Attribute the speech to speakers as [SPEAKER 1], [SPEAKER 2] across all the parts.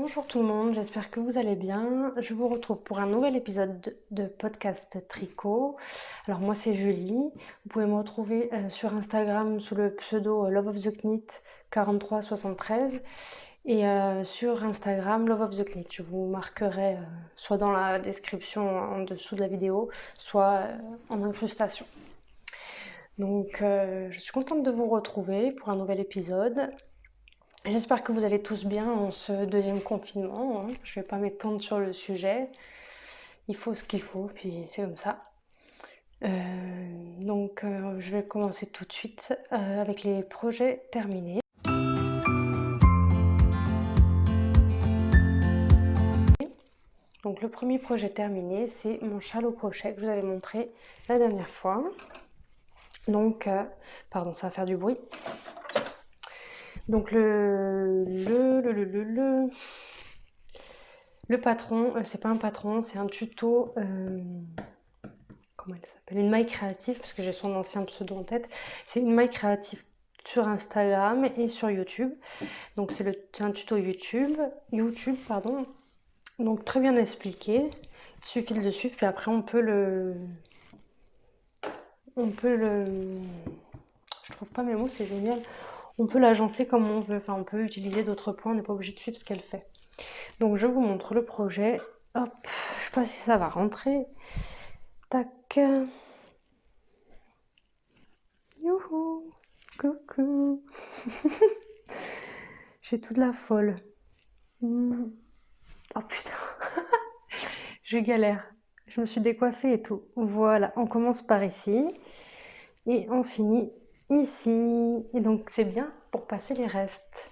[SPEAKER 1] Bonjour tout le monde, j'espère que vous allez bien. Je vous retrouve pour un nouvel épisode de podcast tricot. Alors moi c'est Julie, vous pouvez me retrouver sur Instagram sous le pseudo Love of the Knit 4373 et sur Instagram Love of the Knit. Je vous marquerai soit dans la description en dessous de la vidéo, soit en incrustation. Donc je suis contente de vous retrouver pour un nouvel épisode. J'espère que vous allez tous bien en ce deuxième confinement, hein. Je vais pas m'étendre sur le sujet. Il faut ce qu'il faut, puis c'est comme ça. Je vais commencer tout de suite avec les projets terminés. Donc le premier projet terminé, c'est mon châle au crochet que je vous avais montré la dernière fois. Donc, pardon, ça va faire du bruit. Donc le patron, c'est pas un patron, c'est un tuto, comment elle s'appelle, une maille créative, parce que j'ai son ancien pseudo en tête. C'est une maille créative sur Instagram et sur YouTube. Donc c'est un tuto YouTube, pardon. Donc très bien expliqué. Il suffit de le suivre, puis après on peut le, je trouve pas mes mots, c'est génial. On peut l'agencer comme on veut, enfin on peut utiliser d'autres points, on n'est pas obligé de suivre ce qu'elle fait. Donc je vous montre le projet. Hop, je sais pas si ça va rentrer. Tac. Youhou. Coucou. J'ai toute la folle. Oh putain. Je galère. Je me suis décoiffée et tout. Voilà, on commence par ici. Et on finit ici. Et donc c'est bien pour passer les restes.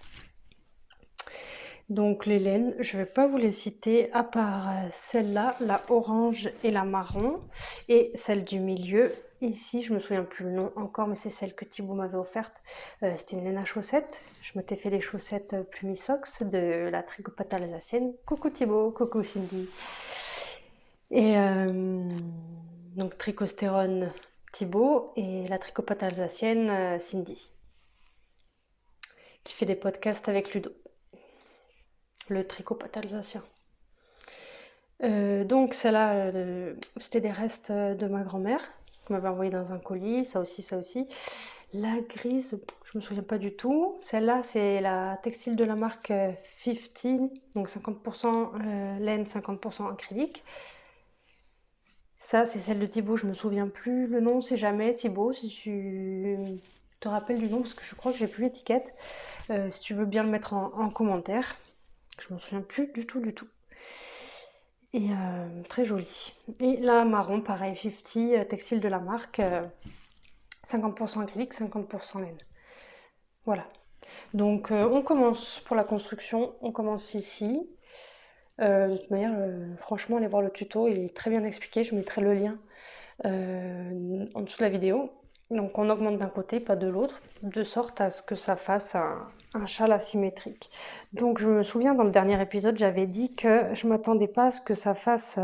[SPEAKER 1] Donc les laines, je ne vais pas vous les citer à part celle-là, la orange et la marron, et celle du milieu. Ici, je me souviens plus le nom encore, mais c'est celle que Thibaut m'avait offerte. C'était une laine à chaussettes. Je m'étais fait les chaussettes Plumisox de la tricopate alsacienne. Coucou Thibaut, coucou Cindy. Et donc tricostérone Thibaut et la tricopate alsacienne Cindy, qui fait des podcasts avec Ludo. Le tricopate alsacien. Donc celle-là, c'était des restes de ma grand-mère, qui m'avait envoyé dans un colis, ça aussi, ça aussi. La grise, je me souviens pas du tout. Celle-là, c'est la textile de la marque 50, donc 50% laine, 50% acrylique. Ça, c'est celle de Thibaut, je me souviens plus le nom, c'est jamais Thibaut, si tu te rappelles du nom, parce que je crois que j'ai plus l'étiquette. Si tu veux bien le mettre en commentaire. Je m'en souviens plus du tout. Et très jolie. Et la marron, pareil, 50, textile de la marque, 50% acrylique, 50% laine. Voilà. Donc on commence pour la construction, on commence ici. De toute manière, franchement, allez voir le tuto, il est très bien expliqué, je mettrai le lien en dessous de la vidéo. Donc on augmente d'un côté, pas de l'autre, de sorte à ce que ça fasse un châle asymétrique. Donc je me souviens, dans le dernier épisode, j'avais dit que je m'attendais pas à ce que ça fasse...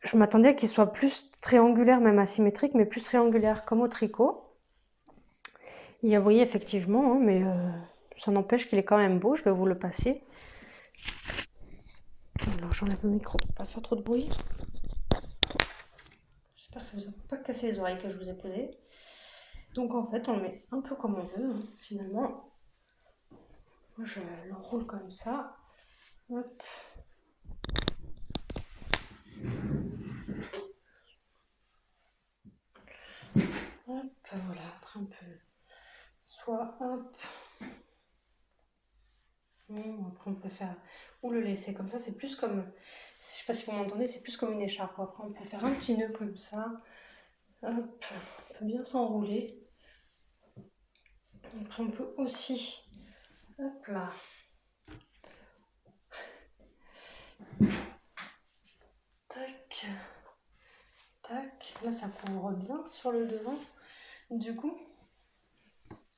[SPEAKER 1] je m'attendais à qu'il soit plus triangulaire, même asymétrique, mais plus triangulaire comme au tricot. Et vous voyez, effectivement, hein, mais ça n'empêche qu'il est quand même beau, je vais vous le passer. Alors j'enlève le micro pour pas faire trop de bruit. J'espère que ça vous a pas cassé les oreilles que je vous ai posées. Donc en fait on le met un peu comme on veut, hein, finalement. Moi je l'enroule comme ça. Hop. Hop, voilà, après on peut soit hop. Après on peut faire ou le laisser comme ça, c'est plus comme, je sais pas si vous m'entendez, c'est plus comme une écharpe. Après on peut faire un petit nœud comme ça. Hop, on peut bien s'enrouler. Après on peut aussi, hop là. Tac, tac. Là ça couvre bien sur le devant. Du coup,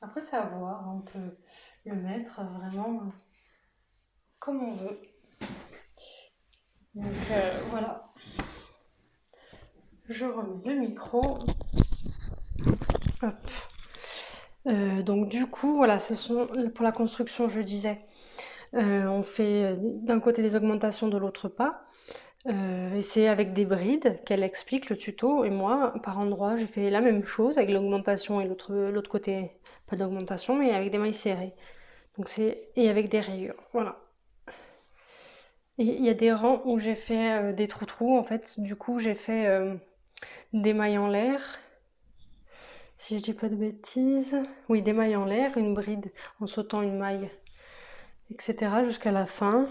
[SPEAKER 1] après c'est à voir, on peut le mettre vraiment comme on veut. Donc voilà. Je remets le micro. Hop. Donc du coup, voilà, ce sont pour la construction, je disais, On fait d'un côté des augmentations, de l'autre pas. Et c'est avec des brides qu'elle explique le tuto. Et moi, par endroit, j'ai fait la même chose avec l'augmentation et l'autre côté, pas d'augmentation, mais avec des mailles serrées. Donc et avec des rayures. Voilà. Et il y a des rangs où j'ai fait des trous-trous. En fait, du coup, j'ai fait des mailles en l'air. Si je dis pas de bêtises. Oui, des mailles en l'air, une bride en sautant une maille, etc. jusqu'à la fin.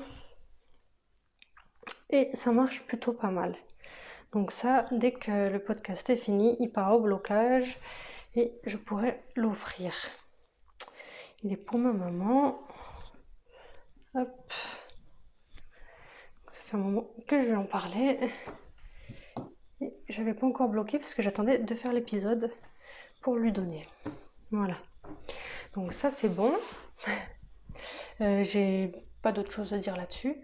[SPEAKER 1] Et ça marche plutôt pas mal. Donc ça, dès que le podcast est fini, il part au blocage et je pourrais l'offrir. Il est pour ma maman. Hop. Ça fait un moment que je vais en parler. Et j'avais pas encore bloqué parce que j'attendais de faire l'épisode pour lui donner. Voilà. Donc ça c'est bon. J'ai pas d'autre chose à dire là-dessus.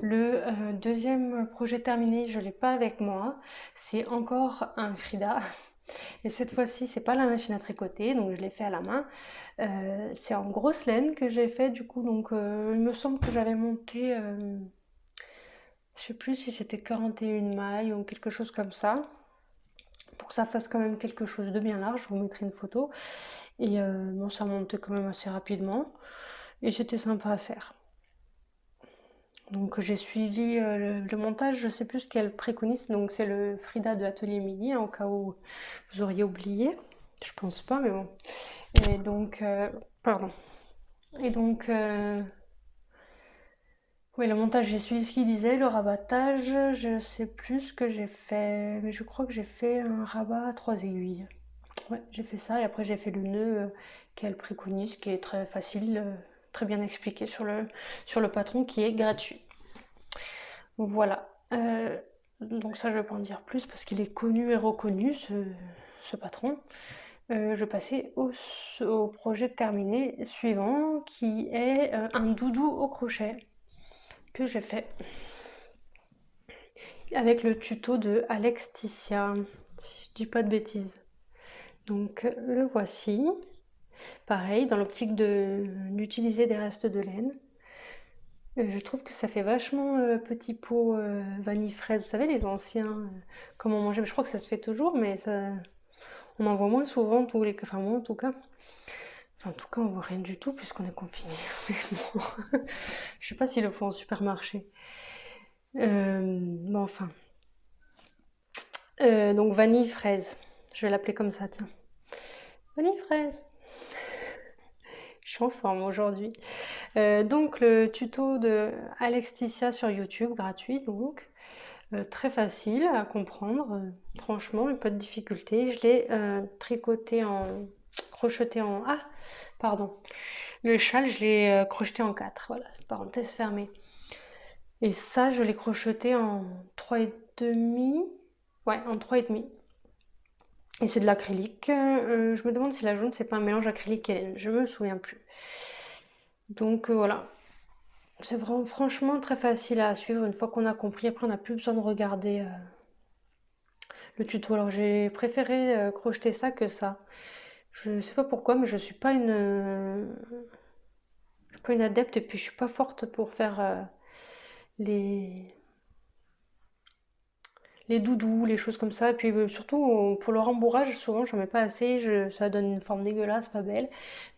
[SPEAKER 1] Le deuxième projet terminé, je l'ai pas avec moi. C'est encore un Frida. Et cette fois-ci, c'est pas la machine à tricoter, donc je l'ai fait à la main. C'est en grosse laine que j'ai fait du coup, donc il me semble que j'avais monté, je sais plus si c'était 41 mailles ou quelque chose comme ça, pour que ça fasse quand même quelque chose de bien large. Je vous mettrai une photo. Et bon, ça montait quand même assez rapidement, et c'était sympa à faire. Donc j'ai suivi le montage, je sais plus ce qu'elle préconise, donc c'est le Frida de Atelier Midi, hein, au cas où vous auriez oublié. Je pense pas, mais bon. Et donc, pardon. Et donc, oui, le montage, j'ai suivi ce qu'il disait, le rabattage, je sais plus ce que j'ai fait, mais je crois que j'ai fait un rabat à 3 aiguilles. Ouais, j'ai fait ça, et après j'ai fait le nœud qu'elle préconise, qui est très facile, très bien expliqué sur le patron, qui est gratuit. Voilà. Donc ça, je vais pas en dire plus parce qu'il est connu et reconnu, ce patron. Je vais passer au projet terminé suivant, qui est un doudou au crochet que j'ai fait avec le tuto de Alex Ticia, si je dis pas de bêtises. Donc le voici. Pareil, dans l'optique d'utiliser des restes de laine. Je trouve que ça fait vachement petit pot vanille fraise. Vous savez, les anciens, comment manger. Je crois que ça se fait toujours, mais ça, on en voit moins souvent, enfin moi en tout cas. Enfin, en tout cas, on voit rien du tout puisqu'on est confiné. Bon. Je sais pas s'ils le font au supermarché. Bon, enfin. Donc vanille fraise. Je vais l'appeler comme ça, tiens. Vanille fraise. Je suis en forme aujourd'hui. Donc le tuto de Alexticia sur YouTube, gratuit donc. Très facile à comprendre, franchement, pas de difficulté. Je l'ai crocheté en... Ah, pardon. Le châle, je l'ai crocheté en 4, voilà, parenthèse fermée. Et ça, je l'ai crocheté en 3,5. Ouais, en 3,5. Et c'est de l'acrylique. Je me demande si la jaune, c'est pas un mélange acrylique et laine. Je me souviens plus. Donc voilà. C'est vraiment, franchement très facile à suivre une fois qu'on a compris. Après, on n'a plus besoin de regarder le tuto. Alors j'ai préféré crocheter ça que ça. Je sais pas pourquoi, mais je suis pas une adepte, et puis je suis pas forte pour faire les les doudous, les choses comme ça. Et puis surtout pour le rembourrage, souvent j'en mets pas assez, ça donne une forme dégueulasse, pas belle.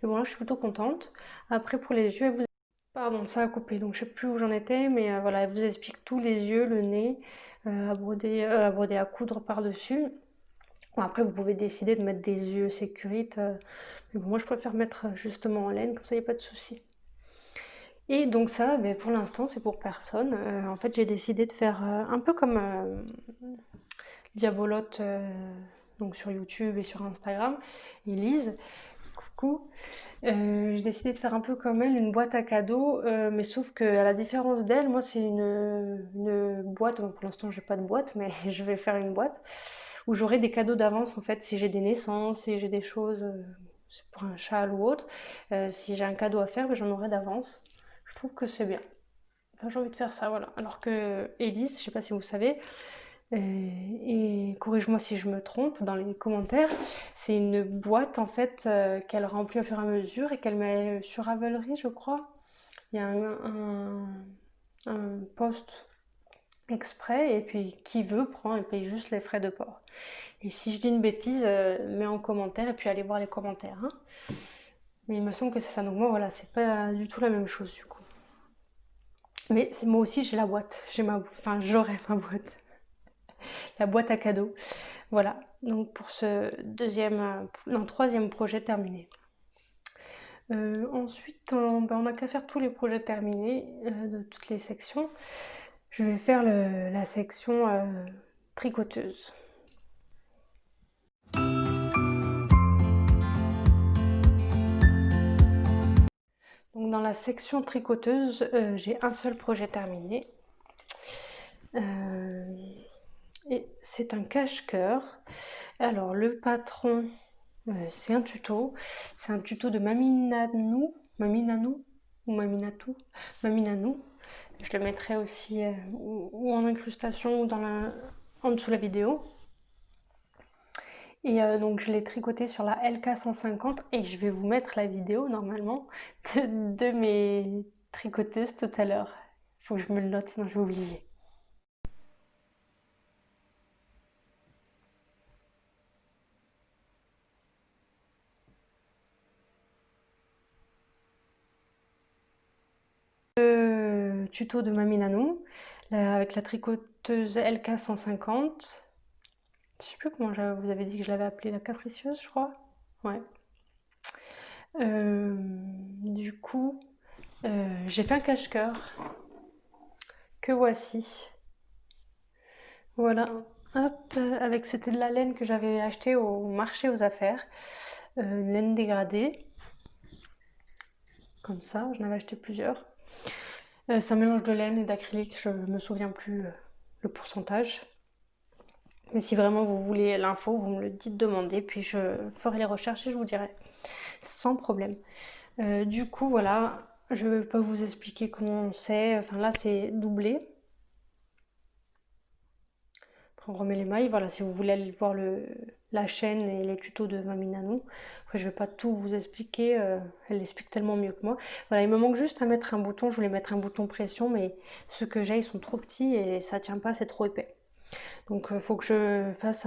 [SPEAKER 1] Mais bon là je suis plutôt contente. Après pour les yeux, pardon, ça a coupé, donc je sais plus où j'en étais, mais voilà, elle vous explique tous les yeux, le nez, à coudre par-dessus. Bon, après, vous pouvez décider de mettre des yeux sécurite, mais bon, moi je préfère mettre justement en laine, comme ça il n'y a pas de souci. Et donc ça, ben, pour l'instant, c'est pour personne. En fait, j'ai décidé de faire un peu comme Diabolote, donc sur YouTube et sur Instagram, Elise, coucou. J'ai décidé de faire un peu comme elle, une boîte à cadeaux, mais sauf que à la différence d'elle, moi c'est une boîte, bon, pour l'instant j'ai pas de boîte, mais je vais faire une boîte où j'aurai des cadeaux d'avance en fait, si j'ai des naissances, si j'ai des choses pour un châle ou autre, si j'ai un cadeau à faire, ben, j'en aurai d'avance. Je trouve que c'est bien. Enfin, j'ai envie de faire ça, voilà. Alors que Elise, je sais pas si vous savez, et corrige-moi si je me trompe dans les commentaires, c'est une boîte en fait qu'elle remplit au fur et à mesure et qu'elle met sur Ravelry, je crois. Il y a un poste exprès et puis qui veut prend et paye juste les frais de port. Et si je dis une bêtise, mets en commentaire et puis allez voir les commentaires, hein. Mais il me semble que c'est ça. Donc moi voilà, c'est pas du tout la même chose du coup. Mais moi aussi j'ai la boîte. Enfin j'aurai ma boîte. La boîte à cadeaux. Voilà. Donc pour ce troisième projet terminé. Ensuite, on n'a qu'à faire tous les projets terminés de toutes les sections. Je vais faire la section tricoteuse. Donc dans la section tricoteuse, j'ai un seul projet terminé. Et c'est un cache-cœur. Alors le patron, c'est un tuto. C'est un tuto de Maminanou ou Maminatou, Maminanou. Je le mettrai aussi ou en incrustation ou en dessous de la vidéo. Et donc je l'ai tricoté sur la LK150 et je vais vous mettre la vidéo normalement de mes tricoteuses tout à l'heure. Faut que je me le note sinon je vais oublier. Le tuto de Mamie Nanou avec la tricoteuse LK150. Je sais plus comment vous avez dit que je l'avais appelée, la capricieuse je crois. Ouais. Du coup, j'ai fait un cache-cœur que voici. Voilà, hop, c'était de la laine que j'avais achetée au marché aux affaires, une laine dégradée, comme ça, j'en avais acheté plusieurs. C'est un mélange de laine et d'acrylique, je me souviens plus le pourcentage. Mais si vraiment vous voulez l'info, vous me le dites, demandez, puis je ferai les recherches et je vous dirai, sans problème. Du coup, voilà, je ne vais pas vous expliquer comment on sait, enfin là c'est doublé. Après on remet les mailles, voilà, si vous voulez aller voir la chaîne et les tutos de Mamie Nanou. Après je vais pas tout vous expliquer, elle l'explique tellement mieux que moi. Voilà, il me manque juste à mettre un bouton, je voulais mettre un bouton pression, mais ceux que j'ai ils sont trop petits et ça tient pas, c'est trop épais. Donc il faut que je fasse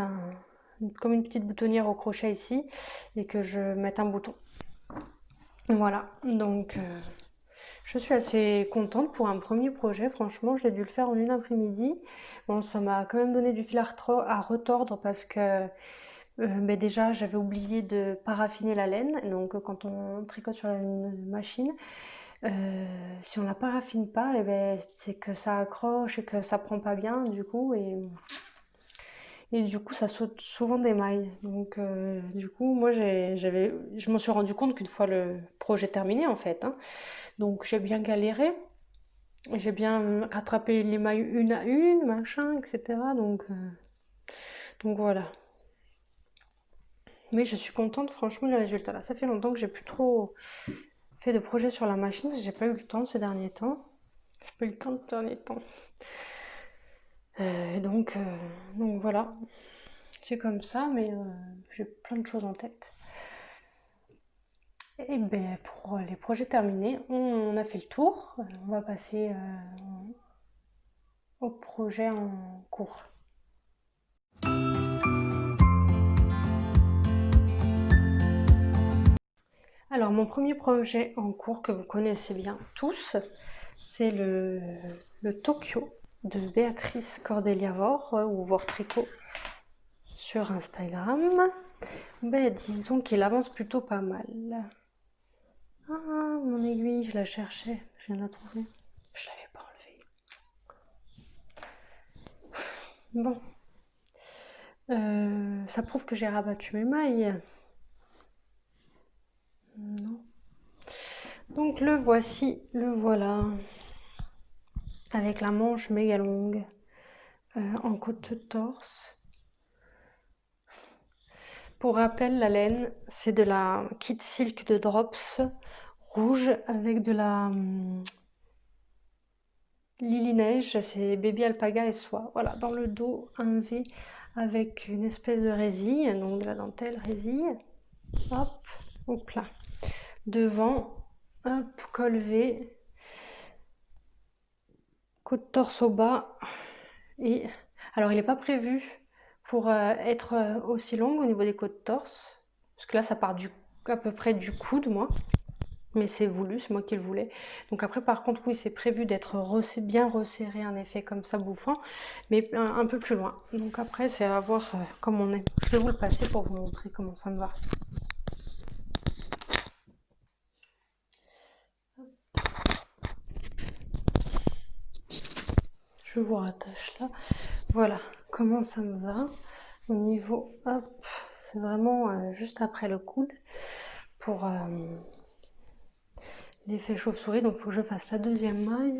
[SPEAKER 1] comme une petite boutonnière au crochet ici et que je mette un bouton. Voilà, donc je suis assez contente pour un premier projet, franchement, j'ai dû le faire en une après-midi. Bon, ça m'a quand même donné du fil à retordre parce que déjà j'avais oublié de paraffiner la laine. Donc quand on tricote sur une machine, si on la paraffine pas, c'est que ça accroche et que ça prend pas bien du coup. Et du coup, ça saute souvent des mailles. Donc, du coup, moi, je m'en suis rendu compte qu'une fois le projet terminé, en fait, hein. Donc, j'ai bien galéré. J'ai bien rattrapé les mailles une à une, machin, etc. Donc voilà. Mais je suis contente, franchement, du résultat. Là, ça fait longtemps que j'ai plus trop fait de projets sur la machine, parce que j'ai pas eu le temps ces derniers temps. J'ai pas eu le temps ces derniers temps. Donc voilà. C'est comme ça, mais j'ai plein de choses en tête. Et bien, pour les projets terminés, on a fait le tour. On va passer au projet en cours. Alors, mon premier projet en cours que vous connaissez bien tous, c'est le Tokyo de Béatrice Cordelia-Vore ou Vore Tricot sur Instagram. Ben, disons qu'il avance plutôt pas mal. Ah, mon aiguille, je la cherchais, je viens de la trouver. Je l'avais pas enlevée. Bon, ça prouve que j'ai rabattu mes mailles. Non. Donc le voici, le voilà, avec la manche méga longue, en côte torse. Pour rappel, la laine, c'est de la Kit Silk de Drops rouge avec de la Lily Neige, c'est Baby Alpaga et soie. Voilà, dans le dos, un V avec une espèce de résille, donc de la dentelle résille. Hop, hop là. Devant, hop, col V. côte torse au bas. Et alors il n'est pas prévu pour être aussi long au niveau des côtes torse, parce que là ça part à peu près du coude, moi. Mais c'est voulu, c'est moi qui le voulais. Donc après, par contre, oui, c'est prévu d'être bien resserré, un effet comme ça bouffant, mais un peu plus loin. Donc après, c'est à voir comme on est. Je vais vous le passer pour vous montrer comment ça me va. Je vous rattache là. Voilà comment ça me va. Au niveau, hop, c'est vraiment juste après le coude pour l'effet chauve-souris. Donc il faut que je fasse la deuxième manche,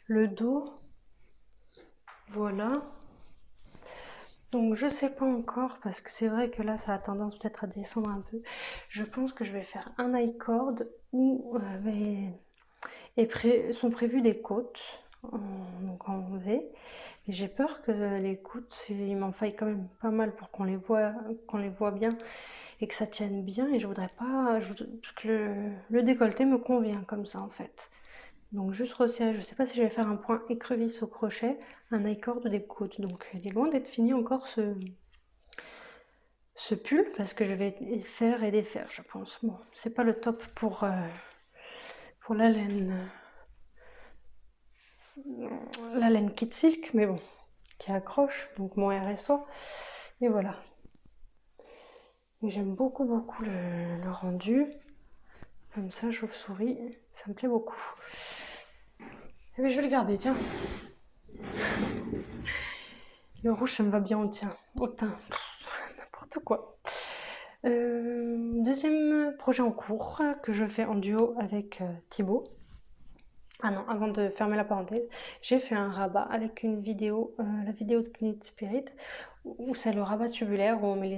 [SPEAKER 1] le dos. Voilà. Donc je sais pas encore parce que c'est vrai que là ça a tendance peut-être à descendre un peu. Je pense que je vais faire un high cord où sont prévues des côtes donc en V. Et j'ai peur que les côtes, il m'en faille quand même pas mal pour qu'on les voit bien et que ça tienne bien. Et je voudrais pas parce que le décolleté me convient comme ça en fait. Donc juste resserrer, je sais pas si je vais faire un point écrevisse au crochet, un high cord ou des côtes. Donc il est loin d'être fini encore ce pull parce que je vais faire et défaire, je pense. Bon, c'est pas le top pour la laine Kid Silk, mais bon, qui accroche, donc mon RSO. Et voilà. J'aime beaucoup le rendu. Comme ça, chauve-souris, ça me plaît beaucoup. Et bien, je vais le garder, tiens. Le rouge, ça me va bien au teint. N'importe quoi. Deuxième projet en cours que je fais en duo avec Thibaut. Ah non, avant de fermer la parenthèse, j'ai fait un rabat avec une vidéo, la vidéo de Knit Spirit, où c'est le rabat tubulaire, où on met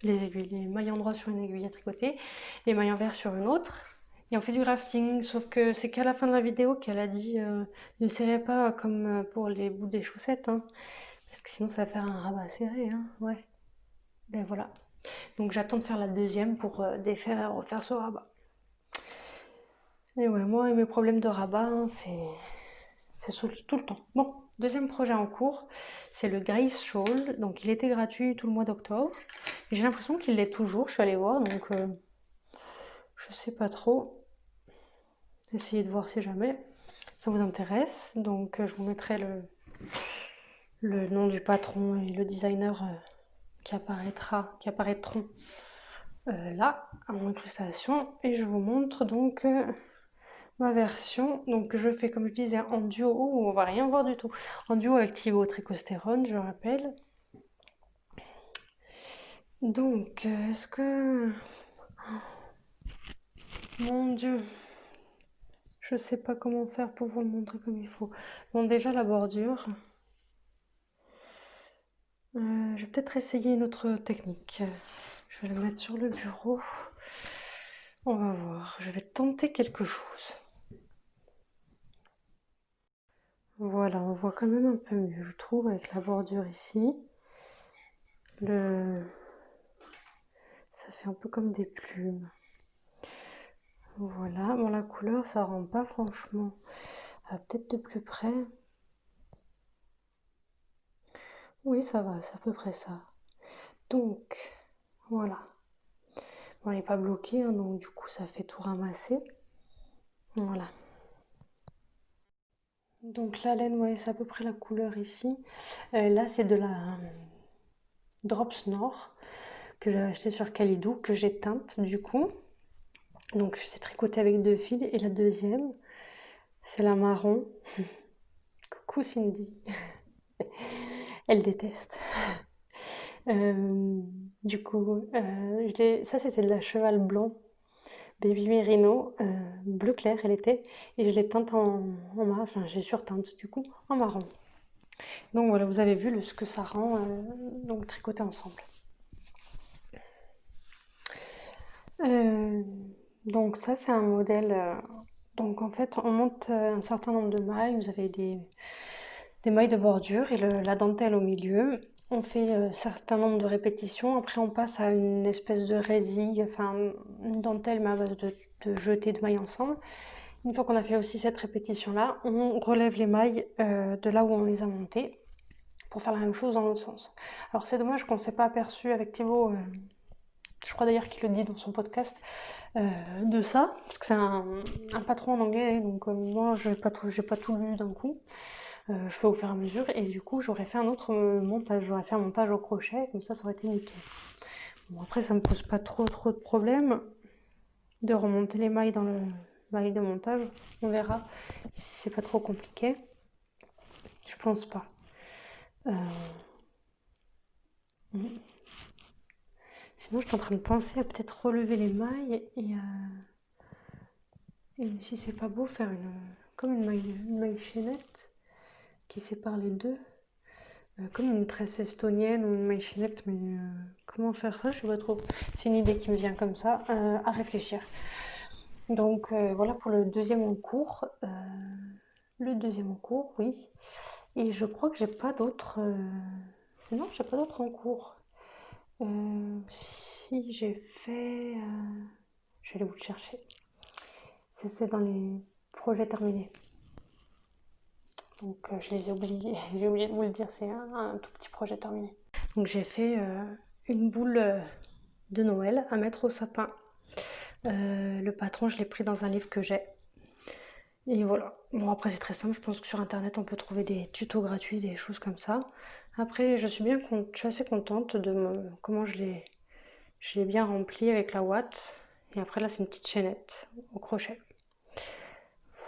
[SPEAKER 1] les mailles endroits sur une aiguille à tricoter, les mailles envers sur une autre, et on fait du grafting, sauf que c'est qu'à la fin de la vidéo qu'elle a dit ne serrez pas comme pour les bouts des chaussettes, hein, parce que sinon ça va faire un rabat serré, hein, ouais. Ben voilà. Donc j'attends de faire la deuxième pour défaire et refaire ce rabat. Et ouais, moi et mes problèmes de rabat, hein, c'est tout le temps. Bon, deuxième projet en cours, c'est le Grace Shawl. Donc il était gratuit tout le mois d'octobre. J'ai l'impression qu'il l'est toujours, je suis allée voir, donc je sais pas trop. Essayez de voir si jamais ça vous intéresse. Donc je vous mettrai le nom du patron et le designer qui apparaîtront là en incrustation. Et je vous montre donc ma version. Donc je fais comme je disais en duo, on va rien voir du tout. En duo avec Thibaut Tricostérone, je rappelle. Donc est-ce que... Mon Dieu, je sais pas comment faire pour vous le montrer comme il faut. Bon, déjà la bordure. Je vais peut-être essayer une autre technique. Je vais le mettre sur le bureau. On va voir. Je vais tenter quelque chose. Voilà, on voit quand même un peu mieux, je trouve, avec la bordure ici. Ça fait un peu comme des plumes. Voilà, bon la couleur ça rend pas franchement. Peut-être de plus près. Oui, ça va, c'est à peu près ça. Donc, voilà. Bon, elle n'est pas bloquée, hein, donc du coup ça fait tout ramasser. Voilà. Donc la laine, ouais, c'est à peu près la couleur ici. Là c'est de la Drops Nord que j'ai acheté sur Calidou, que j'ai teinte du coup. Donc je sais tricoter avec 2 fils. Et la deuxième, c'est la marron. Coucou Cindy. Elle déteste. Du coup, ça c'était de la cheval blanc. Baby Merino, bleu clair elle était, et je l'ai teinte en marron, enfin j'ai surteinte du coup en marron. Donc voilà, vous avez vu ce que ça rend, donc tricoter ensemble. Donc ça c'est un modèle, donc en fait on monte un certain nombre de mailles, vous avez des mailles de bordure et la dentelle au milieu. On fait un certain nombre de répétitions, après on passe à une espèce de résille, enfin une dentelle mais à base de jeter de mailles ensemble. Une fois qu'on a fait aussi cette répétition-là, on relève les mailles de là où on les a montées pour faire la même chose dans l'autre sens. Alors c'est dommage qu'on ne s'est pas aperçu avec Thibaut, je crois d'ailleurs qu'il le dit dans son podcast, de ça, parce que c'est un patron en anglais, donc moi j'ai pas tout lu d'un coup. Je fais au fur et à mesure, et du coup j'aurais fait un autre montage, j'aurais fait un montage au crochet, comme ça aurait été nickel. Bon, après ça me pose pas trop de problèmes de remonter les mailles dans le maille de montage, on verra si c'est pas trop compliqué. Je pense pas. Sinon, je suis en train de penser à peut-être relever les mailles et si c'est pas beau, faire comme une maille chaînette qui sépare les deux. Comme une tresse estonienne ou une maille chaînette, mais comment faire ça, je sais pas trop. C'est une idée qui me vient comme ça, à réfléchir. Donc voilà pour le deuxième en cours. Le deuxième en cours, oui. Et je crois que j'ai pas d'autres. Non, j'ai pas d'autres en cours. Si j'ai fait. Je vais aller vous le chercher. C'est dans les projets terminés. Donc je les ai oubliés. J'ai oublié de vous le dire, c'est un tout petit projet terminé. Donc j'ai fait une boule de Noël à mettre au sapin. Le patron, je l'ai pris dans un livre que j'ai. Et voilà. Bon, après, c'est très simple. Je pense que sur Internet, on peut trouver des tutos gratuits, des choses comme ça. Après, je suis assez contente de comment je l'ai bien rempli avec la ouate. Et après, là, c'est une petite chaînette au crochet.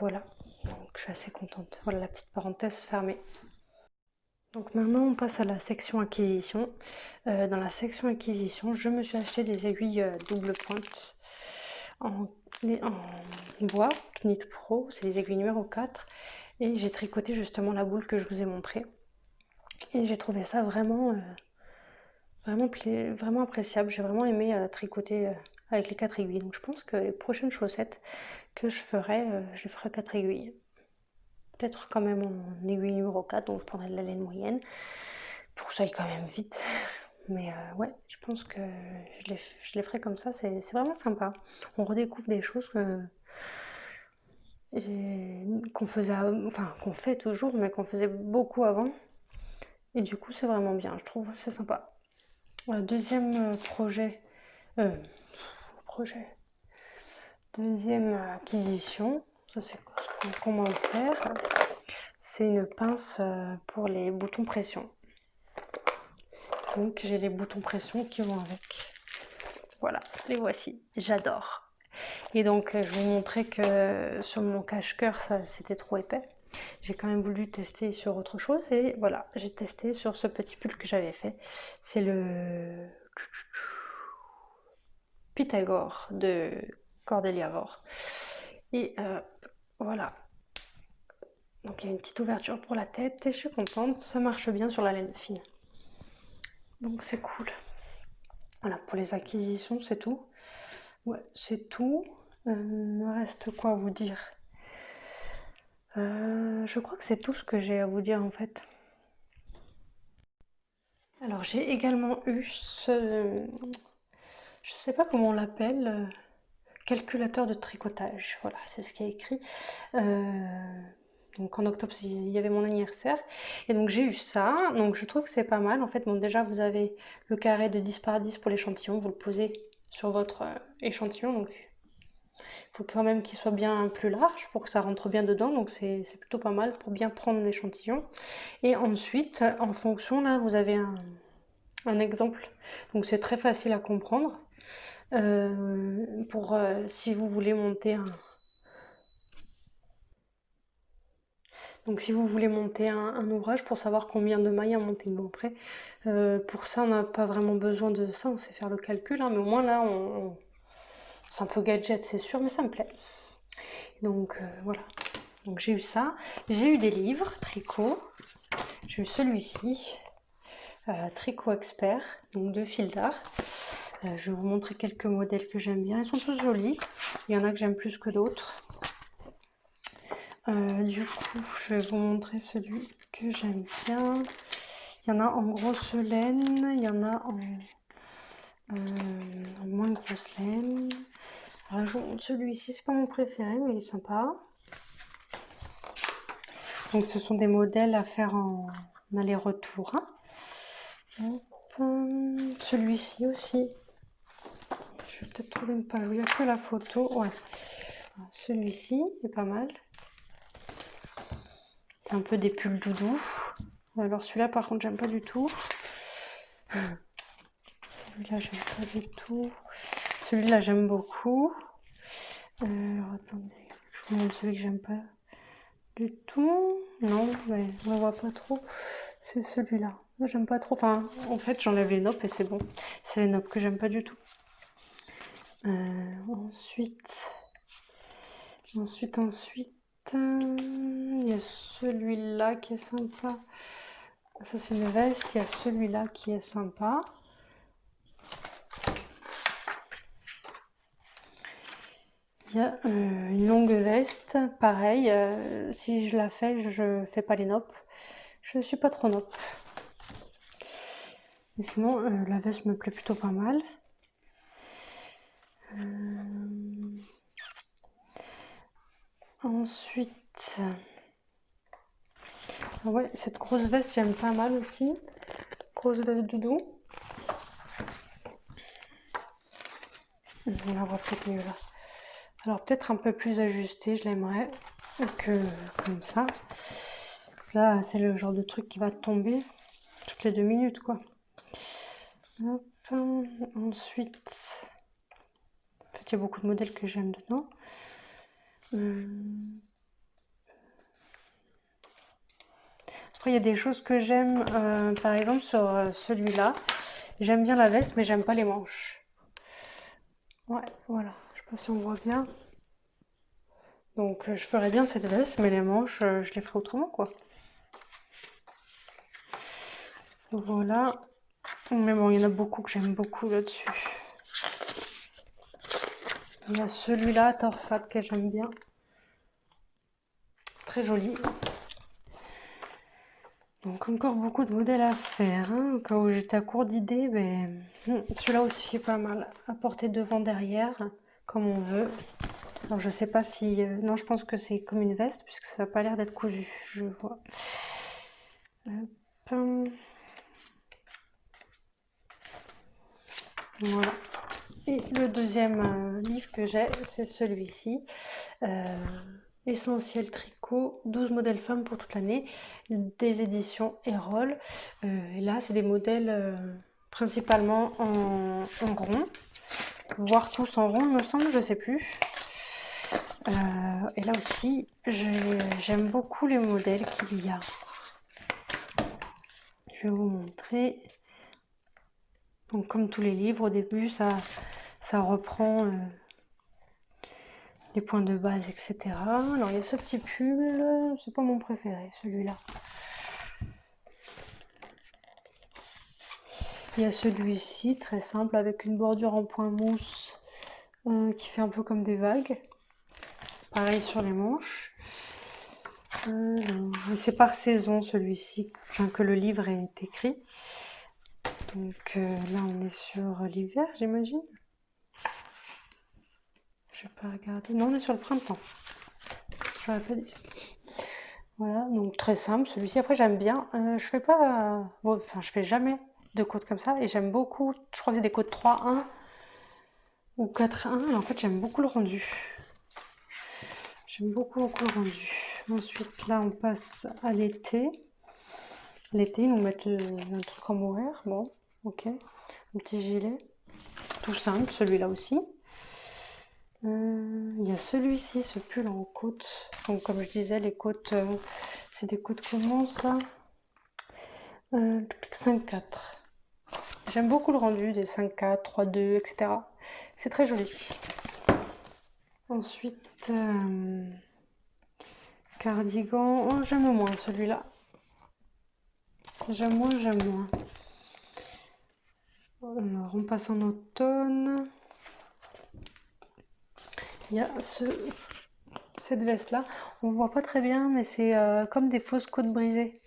[SPEAKER 1] Voilà. Donc, je suis assez contente. Voilà la petite parenthèse fermée. Donc maintenant, on passe à la section acquisition. Dans la section acquisition, je me suis acheté des aiguilles double pointe en bois, Knit Pro, c'est les aiguilles numéro 4. Et j'ai tricoté justement la boule que je vous ai montrée. Et j'ai trouvé ça vraiment appréciable. J'ai vraiment aimé tricoter avec les 4 aiguilles. Donc je pense que les prochaines chaussettes que je ferai, je les ferai 4 aiguilles. Peut-être quand même en aiguille numéro 4, donc je prendrai de la laine moyenne pour que ça aille quand même vite. Mais ouais, je pense que je les ferai comme ça, c'est vraiment sympa. On redécouvre des choses qu'on faisait, enfin qu'on fait toujours, mais qu'on faisait beaucoup avant. Et du coup, c'est vraiment bien, je trouve, c'est sympa. Deuxième euh, projet, deuxième acquisition, ça c'est ce qu'on m'a offert. C'est une pince pour les boutons pression. Donc j'ai les boutons pression qui vont avec. Voilà, les voici, j'adore. Et donc je vous montrais que sur mon cache-cœur ça c'était trop épais. J'ai quand même voulu tester sur autre chose et voilà, j'ai testé sur ce petit pull que j'avais fait. C'est le Pythagore de Cordelia Vore. Et voilà. Donc il y a une petite ouverture pour la tête et je suis contente, ça marche bien sur la laine fine. Donc c'est cool. Voilà, pour les acquisitions, c'est tout. Ouais, c'est tout. Il me reste quoi à vous dire? Je crois que c'est tout ce que j'ai à vous dire en fait. Alors j'ai également eu ce... Je sais pas comment on l'appelle, calculateur de tricotage. Voilà, c'est ce qui est écrit. Donc en octobre, il y avait mon anniversaire. Et donc j'ai eu ça. Donc je trouve que c'est pas mal. En fait, bon, déjà, vous avez le carré de 10 par 10 pour l'échantillon. Vous le posez sur votre échantillon. Donc il faut quand même qu'il soit bien plus large pour que ça rentre bien dedans. Donc c'est plutôt pas mal pour bien prendre l'échantillon. Et ensuite, en fonction, là, vous avez un exemple. Donc c'est très facile à comprendre. Pour si vous voulez monter un... Donc si vous voulez monter un ouvrage pour savoir combien de mailles à monter. Bon après, pour ça on n'a pas vraiment besoin de ça, on sait faire le calcul, hein, mais au moins là, c'est un peu gadget c'est sûr, mais ça me plaît. Donc voilà, donc j'ai eu ça. J'ai eu des livres, tricot. J'ai eu celui-ci, Tricot Expert, donc 2 fils d'art. Je vais vous montrer quelques modèles que j'aime bien. Ils sont tous jolis. Il y en a que j'aime plus que d'autres. Du coup, je vais vous montrer celui que j'aime bien. Il y en a en grosse laine, il y en a en moins grosse laine. Alors, je vous montre celui-ci, c'est pas mon préféré, mais il est sympa. Donc ce sont des modèles à faire en aller-retour, hein. Hop, celui-ci aussi. Je vais peut-être trouver une page où il n'y a que la photo. Ouais. Celui-ci est pas mal. C'est un peu des pulls doudou. Alors celui-là par contre j'aime pas du tout. Celui-là j'aime pas du tout. Celui-là j'aime beaucoup. Alors attendez, je vous montre celui que j'aime pas du tout. Non, mais on voit pas trop. C'est celui-là. Moi j'aime pas trop. Enfin, en fait j'enlève les noppes et c'est bon. C'est les noppes que j'aime pas du tout. Ensuite, il y a celui-là qui est sympa. Ça c'est une veste. Il y a celui-là qui est sympa. Il y a une longue veste, pareil. Si je la fais, je fais pas les noppes. Je suis pas trop nope. Mais sinon, la veste me plaît plutôt pas mal. Ensuite, ouais, cette grosse veste, j'aime pas mal aussi. Grosse veste doudou. On la voit peut-être mieux là. Alors peut-être un peu plus ajustée, je l'aimerais que comme ça. Là, c'est le genre de truc qui va tomber toutes les 2 minutes, quoi. Hop. Ensuite, en fait, il y a beaucoup de modèles que j'aime dedans. Après, il y a des choses que j'aime, par exemple sur celui-là. J'aime bien la veste, mais j'aime pas les manches. Ouais, voilà. Je sais pas si on voit bien. Donc, je ferais bien cette veste, mais les manches, je les ferai autrement, quoi. Voilà. Mais bon, il y en a beaucoup que j'aime beaucoup là-dessus. Il y a celui-là, torsade, que j'aime bien. Très joli. Donc encore beaucoup de modèles à faire, hein. Au cas où j'étais à court d'idées, ben, celui-là aussi est pas mal. À porter devant, derrière, comme on veut. Alors je sais pas si... non, je pense que c'est comme une veste, puisque ça n'a pas l'air d'être cousu, je vois. Hop. Voilà. Et le deuxième livre que j'ai, c'est celui-ci. Essentiel tricot, 12 modèles femmes pour toute l'année, des éditions Erol. Et là, c'est des modèles principalement en rond, voire tous en rond, il me semble, je sais plus. Et là aussi, j'aime beaucoup les modèles qu'il y a. Je vais vous montrer. Donc, comme tous les livres, au début, ça reprend les points de base, etc. Alors, il y a ce petit pull, c'est pas mon préféré, celui-là. Il y a celui-ci, très simple, avec une bordure en point mousse qui fait un peu comme des vagues. Pareil sur les manches. C'est par saison celui-ci, que le livre est écrit. Donc là, on est sur l'hiver, j'imagine. Je vais pas regarder. Non, on est sur le printemps. J'aurais pas dit. Voilà, donc très simple celui-ci. Après, j'aime bien. Je fais pas. Enfin, je fais jamais de côtes comme ça. Et j'aime beaucoup. Je crois que c'est des côtes 3-1 ou 4-1. Et en fait, j'aime beaucoup le rendu. J'aime beaucoup le rendu. Ensuite, là, on passe à l'été. L'été, ils nous mettent un truc en mourir. Bon, ok. Un petit gilet. Tout simple, celui-là aussi. Il y a celui-ci, ce pull en côte. Donc, comme je disais, les côtes, c'est des côtes comment ça 5-4. J'aime beaucoup le rendu des 5-4, 3-2, etc. C'est très joli. Ensuite, cardigan. Oh, j'aime moins celui-là. J'aime moins. Alors, on passe en automne. Il y a cette veste-là. On voit pas très bien, mais c'est comme des fausses côtes brisées.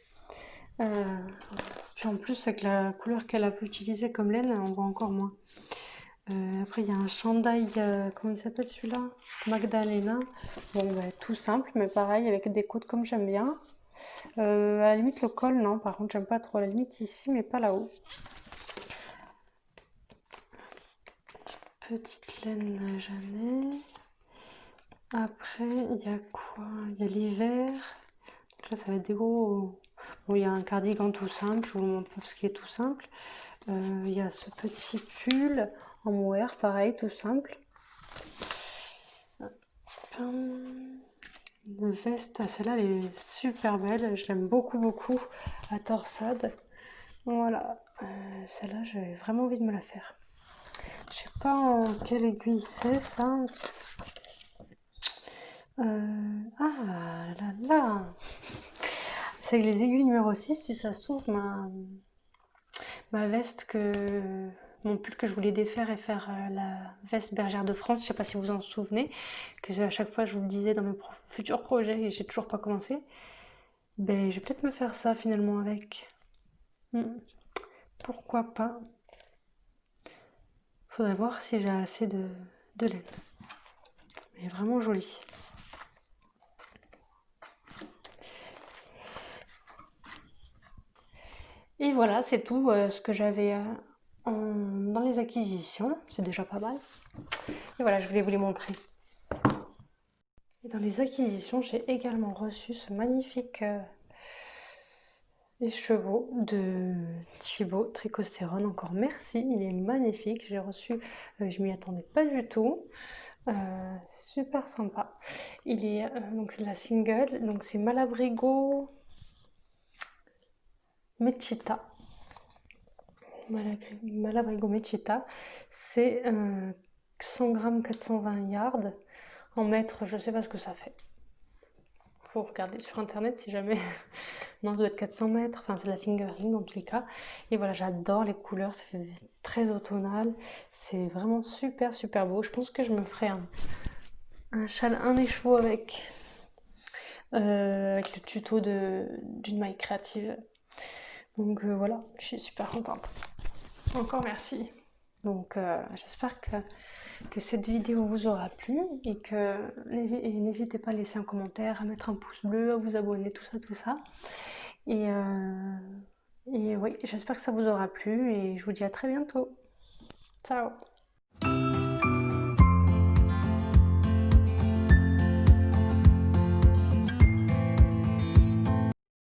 [SPEAKER 1] Puis en plus, avec la couleur qu'elle a pu utiliser comme laine, on voit encore moins. Après, il y a un chandail, comment il s'appelle celui-là? Magdalena. Bon, bah, tout simple, mais pareil, avec des côtes comme j'aime bien. À la limite le col, non, par contre j'aime pas trop. À la limite ici, mais pas là-haut. Petite laine Janet. Après, il y a quoi? Il y a l'hiver. Là, ça va être des gros. Bon, il y a un cardigan tout simple, je vous le montre pas parce qu'il est tout simple. Il y a ce petit pull en mohair, pareil, tout simple. Une veste, celle-là, elle est super belle, je l'aime beaucoup, beaucoup, à torsade. Voilà, celle-là, j'avais vraiment envie de me la faire. Je sais pas en quelle aiguille c'est, ça. Ah là là, c'est les aiguilles numéro 6, si ça se trouve, ma veste mon pull que je voulais défaire et faire la veste bergère de France, je sais pas si vous en souvenez, que à chaque fois je vous le disais dans mes futurs projets et j'ai toujours pas commencé. Ben, je vais peut-être me faire ça finalement avec. Pourquoi pas? Faudrait voir si j'ai assez de laine. Mais vraiment joli. Et voilà, c'est tout ce que j'avais dans les acquisitions. C'est déjà pas mal. Et voilà, je voulais vous les montrer. Et dans les acquisitions, j'ai également reçu ce magnifique écheveau de Thibaut Tricostérone. Encore merci, il est magnifique. J'ai reçu, je m'y attendais pas du tout. Super sympa. Il est donc c'est la single, donc c'est Malabrigo Mechita. Malabrigo Mechita, c'est 100 g 420 yards. En mètres, je sais pas ce que ça fait. Faut regarder sur internet si jamais. Non, ça doit être 400 mètres. Enfin, c'est de la fingering en tous les cas. Et voilà, j'adore les couleurs. Ça fait très automnal. C'est vraiment super, super beau. Je pense que je me ferai un châle, un écheveau avec le tuto d'une maille créative. Donc voilà, je suis super contente. Encore merci. Donc j'espère que cette vidéo vous aura plu et que n'hésitez pas à laisser un commentaire, à mettre un pouce bleu, à vous abonner, tout ça, tout ça. Et oui, j'espère que ça vous aura plu et je vous dis à très bientôt. Ciao!